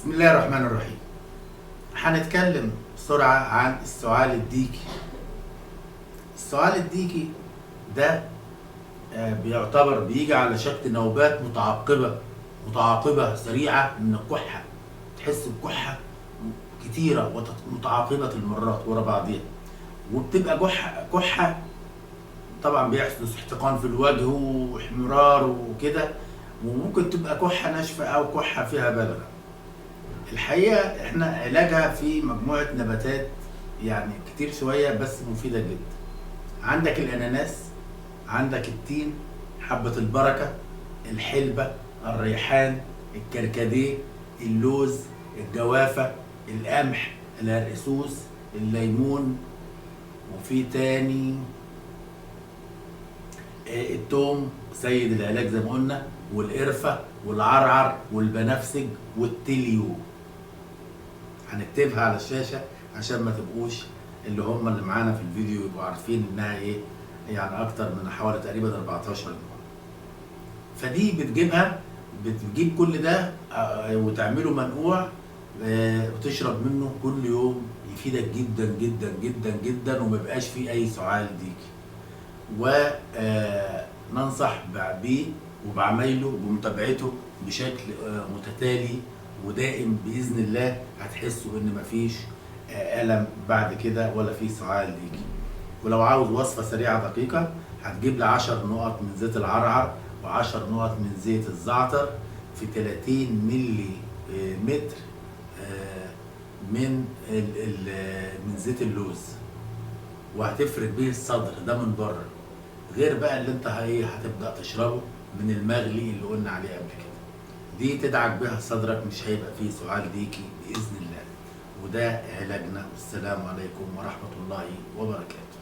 بسم الله الرحمن الرحيم. هنتكلم بسرعة عن السعال الديكي. السعال الديكي ده بيعتبر بيجي على شكل نوبات متعاقبة سريعة من الكحة. تحس بكحة كتيرة متعاقبة المرات ورا بعضيها، وبتبقى كحة طبعا بيحدث احتقان في الوجه واحمرار وكده، وممكن تبقى كحة ناشفة أو كحة فيها بلغم. الحقيقة احنا علاجها في مجموعة نباتات يعني كتير شوية بس مفيدة جدا. عندك الأناناس، عندك التين، حبة البركة، الحلبة، الريحان، الكركديه، اللوز، الجوافة، القمح، الهرقسوس، الليمون، وفي تاني التوم سيد العلاج زي ما قلنا، والقرفة والعرعر والبنفسج والتليو. هنكتبها على الشاشة عشان ما تبقوش اللي هم اللي معانا في الفيديو يبقوا عارفين انها ايه، يعني اكتر من حوالي تقريبا 14 نوع. فدي بتجيب كل ده وتعمله منقوع وتشرب منه كل يوم، يفيدك جدا جدا جدا جدا وما يبقاش فيه اي سعال ديكي. وننصح بيه وبعمايله وبمتابعته بشكل متتالي ودائم باذن الله. هتحسوا ان مفيش الم بعد كده ولا في سعال ليكي. ولو عاوز وصفه سريعه دقيقه، هتجيب لي 10 نقط من زيت العرعر و10 نقط من زيت الزعتر في 30 ملي متر من زيت اللوز، وهتفرد بيه الصدر ده من بره، غير بقى اللي انت هتبدا تشربه من المغلي اللي قلنا عليه قبل كده. دي تدعك بها صدرك، مش هيبقى فيه سعال ديكي باذن الله. وده علاجنا، والسلام عليكم ورحمه الله وبركاته.